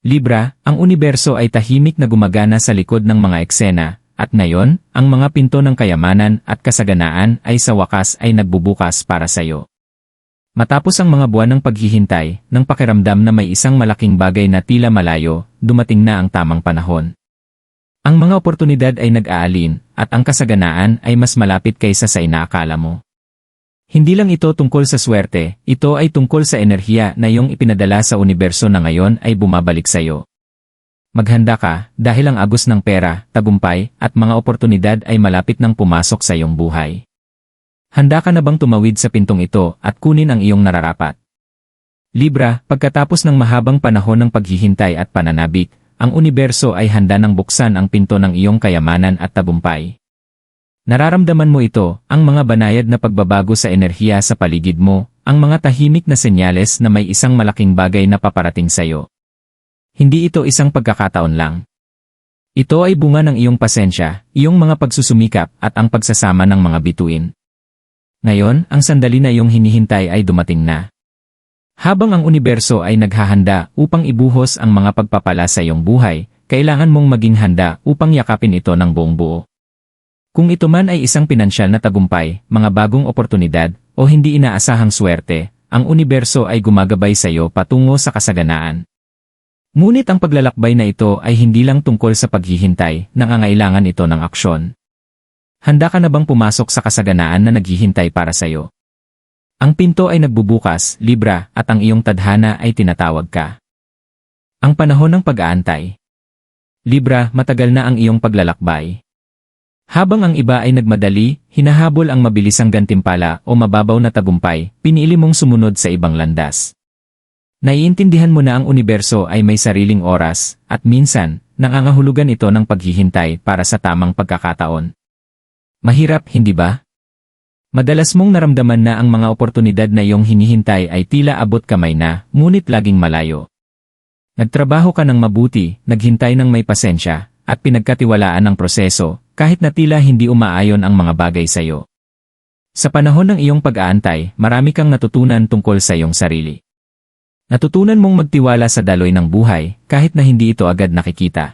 Libra, ang universo ay tahimik na gumagana sa likod ng mga eksena, at ngayon, ang mga pinto ng kayamanan at kasaganaan ay sa wakas ay nagbubukas para sa iyo. Matapos ang mga buwan ng paghihintay, ng pakiramdam na may isang malaking bagay na tila malayo, dumating na ang tamang panahon. Ang mga oportunidad ay nag-aalin, at ang kasaganaan ay mas malapit kaysa sa inaakala mo. Hindi lang ito tungkol sa swerte, ito ay tungkol sa enerhiya na iyong ipinadala sa universo na ngayon ay bumabalik sa iyo. Maghanda ka, dahil ang agos ng pera, tagumpay, at mga oportunidad ay malapit nang pumasok sa iyong buhay. Handa ka na bang tumawid sa pintong ito at kunin ang iyong nararapat? Libra, pagkatapos ng mahabang panahon ng paghihintay at pananabik, ang universo ay handa nang buksan ang pinto ng iyong kayamanan at tagumpay. Nararamdaman mo ito, ang mga banayad na pagbabago sa enerhiya sa paligid mo, ang mga tahimik na senyales na may isang malaking bagay na paparating sa iyo. Hindi ito isang pagkakataon lang. Ito ay bunga ng iyong pasensya, iyong mga pagsusumikap at ang pagsasama ng mga bituin. Ngayon, ang sandali na iyong hinihintay ay dumating na. Habang ang universo ay naghahanda upang ibuhos ang mga pagpapala sa iyong buhay, kailangan mong maging handa upang yakapin ito ng buong buo. Kung ito man ay isang pinansyal na tagumpay, mga bagong oportunidad, o hindi inaasahang swerte, ang universo ay gumagabay sa iyo patungo sa kasaganaan. Ngunit ang paglalakbay na ito ay hindi lang tungkol sa paghihintay, nangangailangan ito ng aksyon. Handa ka na bang pumasok sa kasaganaan na naghihintay para sa iyo? Ang pinto ay nagbubukas, Libra, at ang iyong tadhana ay tinatawag ka. Ang panahon ng pag-aantay. Libra, matagal na ang iyong paglalakbay. Habang ang iba ay nagmadali, hinahabol ang mabilisang gantimpala o mababaw na tagumpay, pinili mong sumunod sa ibang landas. Naiintindihan mo na ang universo ay may sariling oras, at minsan, nangangahulugan ito ng paghihintay para sa tamang pagkakataon. Mahirap, hindi ba? Madalas mong naramdaman na ang mga oportunidad na iyong hinihintay ay tila abot kamay na, ngunit laging malayo. Nagtrabaho ka ng mabuti, naghintay ng may pasensya, at pinagkatiwalaan ang proseso, kahit na tila hindi umaayon ang mga bagay sa iyo. Sa panahon ng iyong pag-aantay, marami kang natutunan tungkol sa iyong sarili. Natutunan mong magtiwala sa daloy ng buhay, kahit na hindi ito agad nakikita.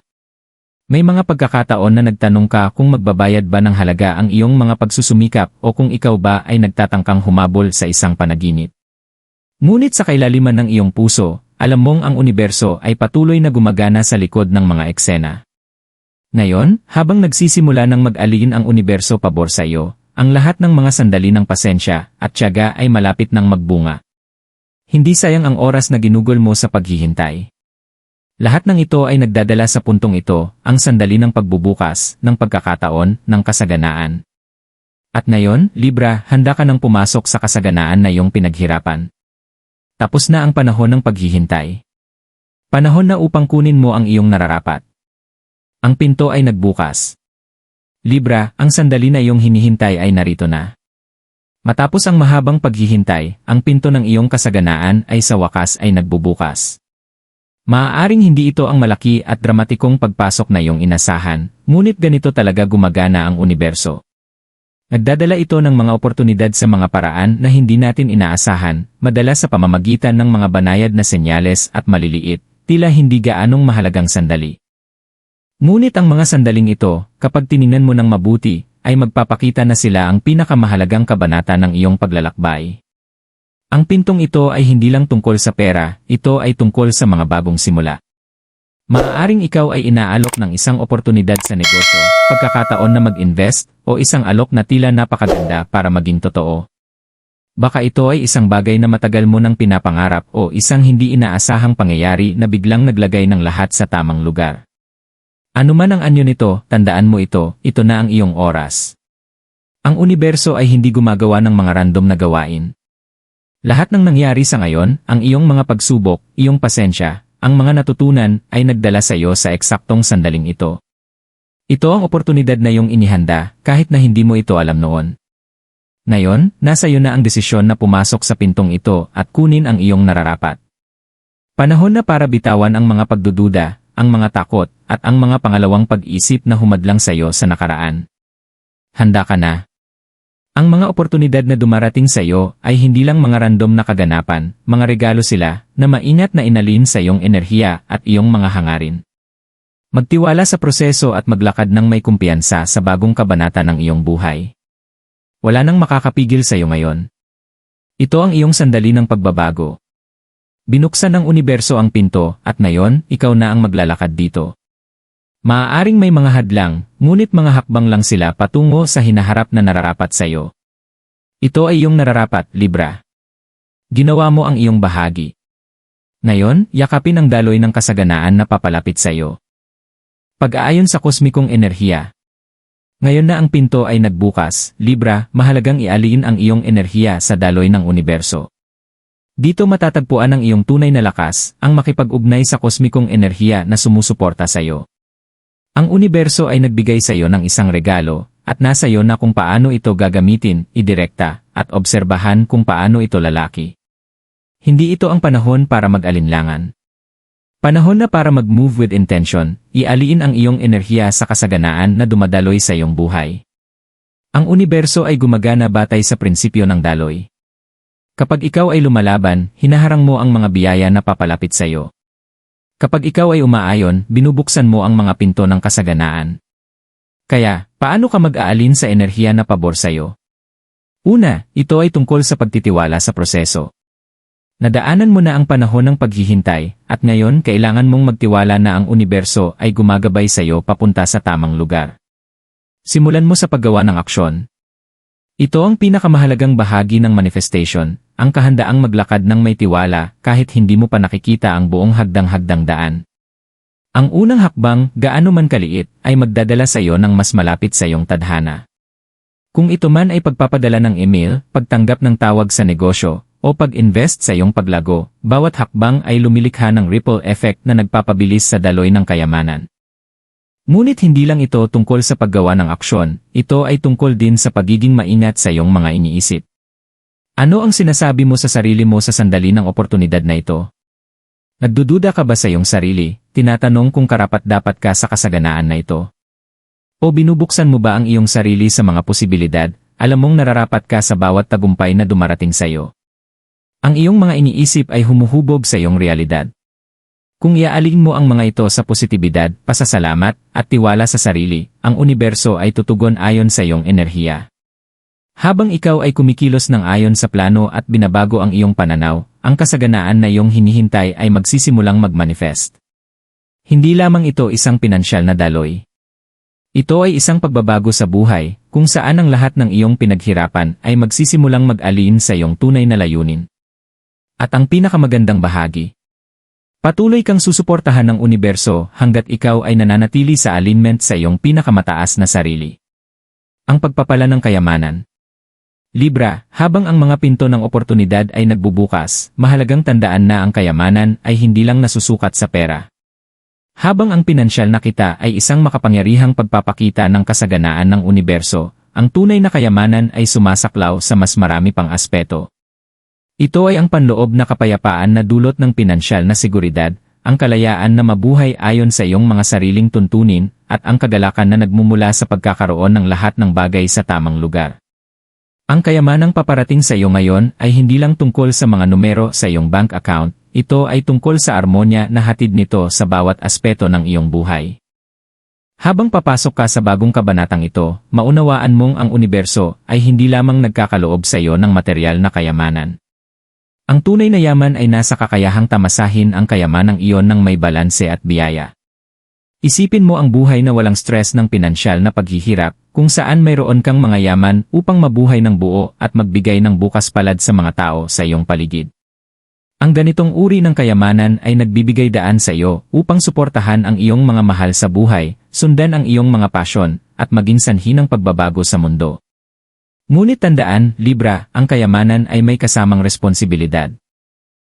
May mga pagkakataon na nagtanong ka kung magbabayad ba ng halaga ang iyong mga pagsusumikap o kung ikaw ba ay nagtatangkang humabol sa isang panaginip. Ngunit sa kailaliman ng iyong puso, alam mong ang universo ay patuloy na gumagana sa likod ng mga eksena. Ngayon, habang nagsisimula ng mag-alin ang universo pabor sa iyo, ang lahat ng mga sandali ng pasensya at tiyaga ay malapit ng magbunga. Hindi sayang ang oras na ginugol mo sa paghihintay. Lahat ng ito ay nagdadala sa puntong ito, ang sandali ng pagbubukas, ng pagkakataon, ng kasaganaan. At ngayon, Libra, handa ka nang pumasok sa kasaganaan na iyong pinaghirapan. Tapos na ang panahon ng paghihintay. Panahon na upang kunin mo ang iyong nararapat. Ang pinto ay nagbukas. Libra, ang sandali na iyong hinihintay ay narito na. Matapos ang mahabang paghihintay, ang pinto ng iyong kasaganaan ay sa wakas ay nagbubukas. Maaaring hindi ito ang malaki at dramatikong pagpasok na iyong inasahan, ngunit ganito talaga gumagana ang universo. Nagdadala ito ng mga oportunidad sa mga paraan na hindi natin inaasahan, madalas sa pamamagitan ng mga banayad na senyales at maliliit, tila hindi gaanong mahalagang sandali. Ngunit ang mga sandaling ito, kapag tiningnan mo ng mabuti, ay magpapakita na sila ang pinakamahalagang kabanata ng iyong paglalakbay. Ang pintong ito ay hindi lang tungkol sa pera, ito ay tungkol sa mga bagong simula. Maaaring ikaw ay inaalok ng isang oportunidad sa negosyo, pagkakataon na mag-invest, o isang alok na tila napakaganda para maging totoo. Baka ito ay isang bagay na matagal mo nang pinapangarap o isang hindi inaasahang pangyayari na biglang naglagay ng lahat sa tamang lugar. Ano man ang anyo nito, tandaan mo ito na ang iyong oras. Ang universo ay hindi gumagawa ng mga random na gawain. Lahat ng nangyari sa ngayon, ang iyong mga pagsubok, iyong pasensya, ang mga natutunan ay nagdala sa iyo sa eksaktong sandaling ito. Ito ang oportunidad na iyong inihanda, kahit na hindi mo ito alam noon. Ngayon, nasa iyo na ang desisyon na pumasok sa pintong ito at kunin ang iyong nararapat. Panahon na para bitawan ang mga pagdududa, ang mga takot, at ang mga pangalawang pag-isip na humadlang sa iyo sa nakaraan. Handa ka na. Ang mga oportunidad na dumarating sa iyo ay hindi lang mga random na kaganapan, mga regalo sila na maingat na inalin sa iyong enerhiya at iyong mga hangarin. Magtiwala sa proseso at maglakad ng may kumpiyansa sa bagong kabanata ng iyong buhay. Wala nang makakapigil sa iyo ngayon. Ito ang iyong sandali ng pagbabago. Binuksan ng universo ang pinto at ngayon, ikaw na ang maglalakad dito. Maaaring may mga hadlang, ngunit mga hakbang lang sila patungo sa hinaharap na nararapat sa iyo. Ito ay iyong nararapat, Libra. Ginawa mo ang iyong bahagi. Ngayon, yakapin ang daloy ng kasaganaan na papalapit sa iyo. Pag-aayon sa kosmikong enerhiya. Ngayon na ang pinto ay nagbukas, Libra, mahalagang ialin ang iyong enerhiya sa daloy ng universo. Dito matatagpuan ang iyong tunay na lakas, ang makipag-ugnay sa kosmikong enerhiya na sumusuporta sa iyo. Ang universo ay nagbigay sa iyo ng isang regalo, at nasa iyo na kung paano ito gagamitin, idirekta, at obserbahan kung paano ito lalaki. Hindi ito ang panahon para mag-alinlangan. Panahon na para mag-move with intention, ialiin ang iyong enerhiya sa kasaganaan na dumadaloy sa iyong buhay. Ang universo ay gumagana batay sa prinsipyo ng daloy. Kapag ikaw ay lumalaban, hinaharang mo ang mga biyaya na papalapit sa iyo. Kapag ikaw ay umaayon, binubuksan mo ang mga pinto ng kasaganaan. Kaya, paano ka mag-aalin sa enerhiya na pabor sa iyo? Una, ito ay tungkol sa pagtitiwala sa proseso. Nadaanan mo na ang panahon ng paghihintay, at ngayon kailangan mong magtiwala na ang universo ay gumagabay sa iyo papunta sa tamang lugar. Simulan mo sa paggawa ng aksyon. Ito ang pinakamahalagang bahagi ng manifestation, ang kahandaang maglakad ng may tiwala kahit hindi mo pa nakikita ang buong hagdang-hagdang daan. Ang unang hakbang, gaano man kaliit, ay magdadala sa iyo ng mas malapit sa iyong tadhana. Kung ito man ay pagpapadala ng email, pagtanggap ng tawag sa negosyo, o pag-invest sa iyong paglago, bawat hakbang ay lumilikha ng ripple effect na nagpapabilis sa daloy ng kayamanan. Ngunit hindi lang ito tungkol sa paggawa ng aksyon, ito ay tungkol din sa pagiging maingat sa iyong mga iniisip. Ano ang sinasabi mo sa sarili mo sa sandali ng oportunidad na ito? Nagdududa ka ba sa iyong sarili, tinatanong kung karapat-dapat ka sa kasaganaan na ito? O binubuksan mo ba ang iyong sarili sa mga posibilidad, alam mong nararapat ka sa bawat tagumpay na dumarating sa iyo? Ang iyong mga iniisip ay humuhubog sa iyong realidad. Kung iaalin mo ang mga ito sa positibidad, pasasalamat, at tiwala sa sarili, ang universo ay tutugon ayon sa iyong enerhiya. Habang ikaw ay kumikilos ng ayon sa plano at binabago ang iyong pananaw, ang kasaganaan na iyong hinihintay ay magsisimulang mag-manifest. Hindi lamang ito isang pinansyal na daloy. Ito ay isang pagbabago sa buhay, kung saan ang lahat ng iyong pinaghirapan ay magsisimulang mag-alin sa iyong tunay na layunin. At ang pinakamagandang bahagi, patuloy kang susuportahan ng universo hanggat ikaw ay nananatili sa alignment sa iyong pinakamataas na sarili. Ang pagpapala ng kayamanan. Libra, habang ang mga pinto ng oportunidad ay nagbubukas, mahalagang tandaan na ang kayamanan ay hindi lang nasusukat sa pera. Habang ang pinansyal na kita ay isang makapangyarihang pagpapakita ng kasaganaan ng universo, ang tunay na kayamanan ay sumasaklaw sa mas marami pang aspeto. Ito ay ang panloob na kapayapaan na dulot ng pinansyal na seguridad, ang kalayaan na mabuhay ayon sa iyong mga sariling tuntunin, at ang kagalakan na nagmumula sa pagkakaroon ng lahat ng bagay sa tamang lugar. Ang kayamanang paparating sa iyo ngayon ay hindi lang tungkol sa mga numero sa iyong bank account, ito ay tungkol sa armonya na hatid nito sa bawat aspeto ng iyong buhay. Habang papasok ka sa bagong kabanatang ito, maunawaan mong ang universo ay hindi lamang nagkakaloob sa iyo ng material na kayamanan. Ang tunay na yaman ay nasa kakayahang tamasahin ang kayamanang iyon ng may balanse at biyaya. Isipin mo ang buhay na walang stress ng pinansyal na paghihirap, kung saan mayroon kang mga yaman upang mabuhay ng buo at magbigay ng bukas palad sa mga tao sa iyong paligid. Ang ganitong uri ng kayamanan ay nagbibigay daan sa iyo upang suportahan ang iyong mga mahal sa buhay, sundan ang iyong mga pasyon, at maging sanhi ng pagbabago sa mundo. Ngunit tandaan, Libra, ang kayamanan ay may kasamang responsibilidad.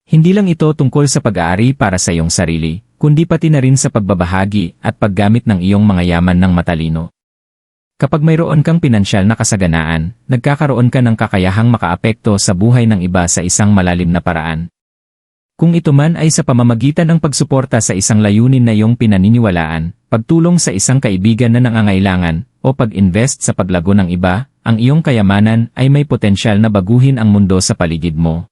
Hindi lang ito tungkol sa pag-aari para sa iyong sarili, kundi pati na rin sa pagbabahagi at paggamit ng iyong mga yaman ng matalino. Kapag mayroon kang pinansyal na kasaganaan, nagkakaroon ka ng kakayahang makaapekto sa buhay ng iba sa isang malalim na paraan. Kung ito man ay sa pamamagitan ng pagsuporta sa isang layunin na iyong pinaniniwalaan, pagtulong sa isang kaibigan na nangangailangan, o pag-invest sa paglago ng iba, ang iyong kayamanan ay may potensyal na baguhin ang mundo sa paligid mo.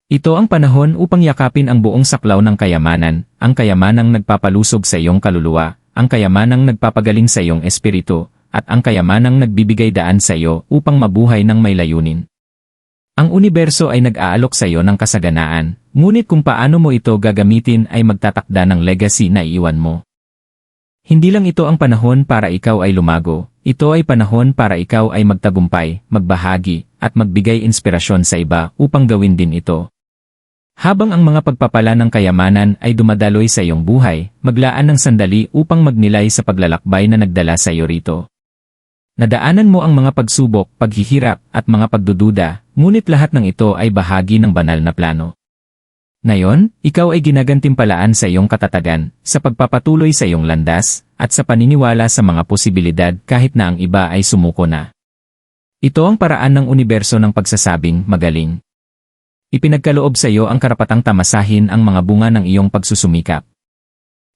Ito ang panahon upang yakapin ang buong saklaw ng kayamanan, ang kayamanang nagpapalusog sa iyong kaluluwa, ang kayamanang nagpapagaling sa iyong espiritu, at ang kayamanang nagbibigay daan sa iyo upang mabuhay ng may layunin. Ang universo ay nag-aalok sa iyo ng kasaganaan, ngunit kung paano mo ito gagamitin ay magtatakda ng legacy na iiwan mo. Hindi lang ito ang panahon para ikaw ay lumago, ito ay panahon para ikaw ay magtagumpay, magbahagi, at magbigay inspirasyon sa iba upang gawin din ito. Habang ang mga pagpapala ng kayamanan ay dumadaloy sa iyong buhay, maglaan ng sandali upang magnilay sa paglalakbay na nagdala sa iyo rito. Nadaanan mo ang mga pagsubok, paghihirap, at mga pagdududa, ngunit lahat ng ito ay bahagi ng banal na plano. Ngayon, ikaw ay ginagantimpalaan sa iyong katatagan, sa pagpapatuloy sa iyong landas, at sa paniniwala sa mga posibilidad kahit na ang iba ay sumuko na. Ito ang paraan ng universo ng pagsasabing magaling. Ipinagkaloob sa iyo ang karapatang tamasahin ang mga bunga ng iyong pagsusumikap.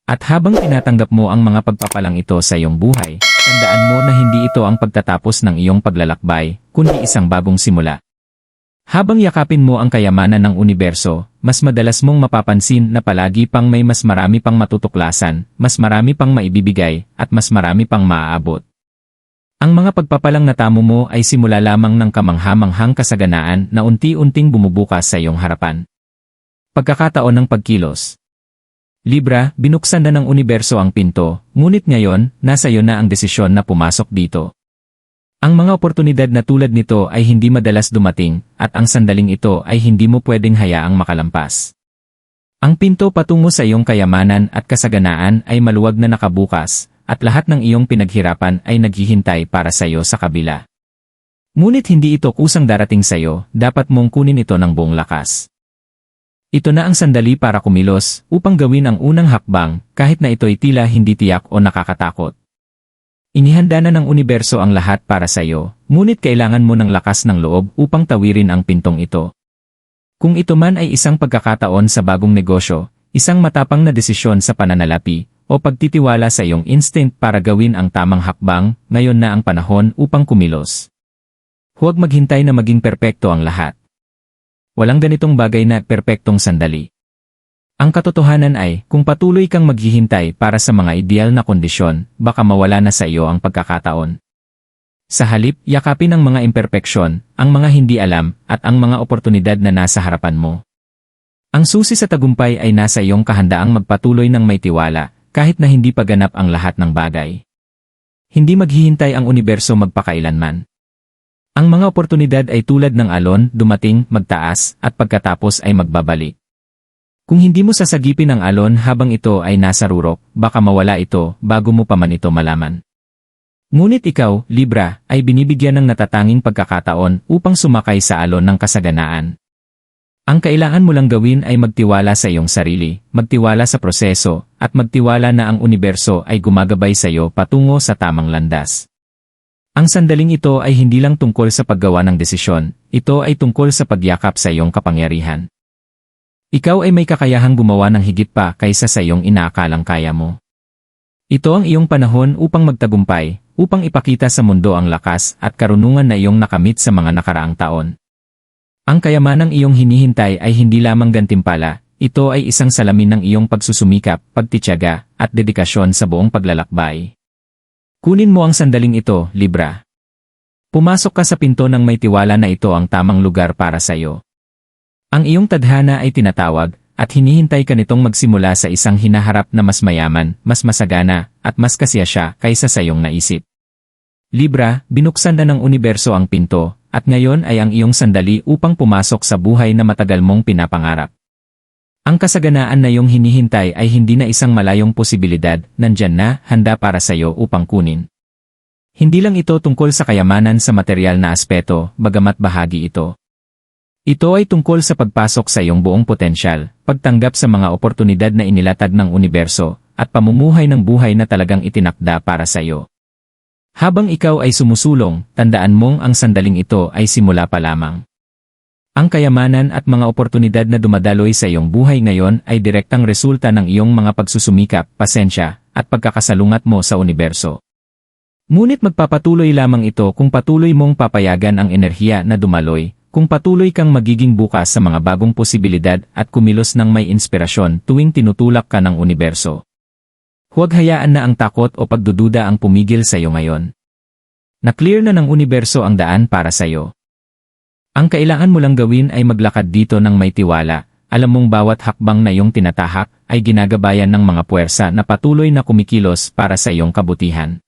At habang tinatanggap mo ang mga pagpapalang ito sa iyong buhay, tandaan mo na hindi ito ang pagtatapos ng iyong paglalakbay, kundi isang bagong simula. Habang yakapin mo ang kayamanan ng universo, mas madalas mong mapapansin na palagi pang may mas marami pang matutuklasan, mas marami pang maibibigay, at mas marami pang maaabot. Ang mga pagpapalang natamo mo ay simula lamang ng kamangha-manghang kasaganaan na unti-unting bumubukas sa iyong harapan. Pagkakataon ng pagkilos. Libra, binuksan na ng universo ang pinto, ngunit ngayon, nasa iyo na ang desisyon na pumasok dito. Ang mga oportunidad na tulad nito ay hindi madalas dumating, at ang sandaling ito ay hindi mo pwedeng hayaang makalampas. Ang pinto patungo sa iyong kayamanan at kasaganaan ay maluwag na nakabukas, at lahat ng iyong pinaghirapan ay naghihintay para sa iyo sa kabila. Ngunit hindi ito kusang darating sa iyo, dapat mong kunin ito ng buong lakas. Ito na ang sandali para kumilos, upang gawin ang unang hakbang, kahit na ito'y tila hindi tiyak o nakakatakot. Inihanda na ng universo ang lahat para sa iyo, ngunit kailangan mo ng lakas ng loob upang tawirin ang pintong ito. Kung ito man ay isang pagkakataon sa bagong negosyo, isang matapang na desisyon sa pananalapi, o pagtitiwala sa iyong instinct para gawin ang tamang hakbang, ngayon na ang panahon upang kumilos. Huwag maghintay na maging perpekto ang lahat. Walang ganitong bagay na perpektong sandali. Ang katotohanan ay, kung patuloy kang maghihintay para sa mga ideal na kondisyon, baka mawala na sa iyo ang pagkakataon. Sa halip, yakapin ang mga imperpeksyon, ang mga hindi alam, at ang mga oportunidad na nasa harapan mo. Ang susi sa tagumpay ay nasa iyong kahandaang magpatuloy ng may tiwala, kahit na hindi pa ganap ang lahat ng bagay. Hindi maghihintay ang universo magpakailanman. Ang mga oportunidad ay tulad ng alon, dumating, magtaas, at pagkatapos ay magbabalik. Kung hindi mo sasagipin ang alon habang ito ay nasa rurok, baka mawala ito bago mo pa man ito malaman. Ngunit ikaw, Libra, ay binibigyan ng natatanging pagkakataon upang sumakay sa alon ng kasaganaan. Ang kailangan mo lang gawin ay magtiwala sa iyong sarili, magtiwala sa proseso, at magtiwala na ang universo ay gumagabay sa iyo patungo sa tamang landas. Ang sandaling ito ay hindi lang tungkol sa paggawa ng desisyon, ito ay tungkol sa pagyakap sa iyong kapangyarihan. Ikaw ay may kakayahang gumawa ng higit pa kaysa sa iyong inaakalang kaya mo. Ito ang iyong panahon upang magtagumpay, upang ipakita sa mundo ang lakas at karunungan na iyong nakamit sa mga nakaraang taon. Ang kayamanang iyong hinihintay ay hindi lamang gantimpala, ito ay isang salamin ng iyong pagsusumikap, pagtitiyaga, at dedikasyon sa buong paglalakbay. Kunin mo ang sandaling ito, Libra. Pumasok ka sa pinto ng may tiwala na ito ang tamang lugar para sa iyo. Ang iyong tadhana ay tinatawag, at hinihintay ka nitong magsimula sa isang hinaharap na mas mayaman, mas masagana, at mas kasiyasya kaysa sa iyong naisip. Libra, binuksan na ng universo ang pinto, at ngayon ay ang iyong sandali upang pumasok sa buhay na matagal mong pinapangarap. Ang kasaganaan na iyong hinihintay ay hindi na isang malayong posibilidad, nandyan na, handa para sa iyo upang kunin. Hindi lang ito tungkol sa kayamanan sa material na aspeto, bagamat bahagi ito. Ito ay tungkol sa pagpasok sa iyong buong potensyal, pagtanggap sa mga oportunidad na inilatag ng universo, at pamumuhay ng buhay na talagang itinakda para sa iyo. Habang ikaw ay sumusulong, tandaan mong ang sandaling ito ay simula pa lamang. Ang kayamanan at mga oportunidad na dumadaloy sa iyong buhay ngayon ay direktang resulta ng iyong mga pagsusumikap, pasensya, at pagkakasalungat mo sa universo. Ngunit magpapatuloy lamang ito kung patuloy mong papayagan ang enerhiya na dumaloy, kung patuloy kang magiging bukas sa mga bagong posibilidad at kumilos ng may inspirasyon tuwing tinutulak ka ng universo. Huwag hayaan na ang takot o pagdududa ang pumigil sa iyo ngayon. Na-clear na ng universo ang daan para sa iyo. Ang kailangan mo lang gawin ay maglakad dito ng may tiwala. Alam mong bawat hakbang na iyong tinatahak ay ginagabayan ng mga puwersa na patuloy na kumikilos para sa iyong kabutihan.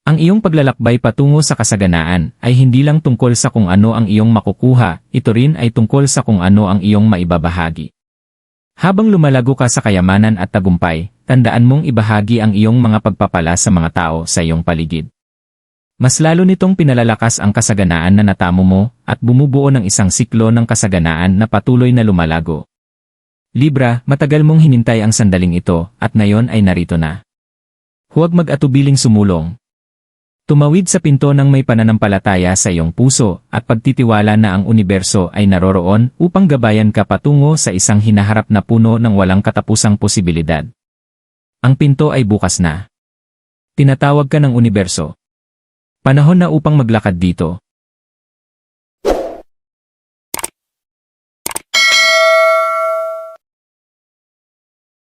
Ang iyong paglalakbay patungo sa kasaganaan ay hindi lang tungkol sa kung ano ang iyong makukuha, ito rin ay tungkol sa kung ano ang iyong maibabahagi. Habang lumalago ka sa kayamanan at tagumpay, tandaan mong ibahagi ang iyong mga pagpapala sa mga tao sa iyong paligid. Mas lalo nitong pinalalakas ang kasaganaan na natamo mo at bumubuo ng isang siklo ng kasaganaan na patuloy na lumalago. Libra, matagal mong hinintay ang sandaling ito at ngayon ay narito na. Huwag mag-atubiling sumulong. Tumawid sa pinto ng may pananampalataya sa iyong puso at pagtitiwala na ang universo ay naroroon upang gabayan ka patungo sa isang hinaharap na puno ng walang katapusang posibilidad. Ang pinto ay bukas na. Tinatawag ka ng universo. Panahon na upang maglakad dito.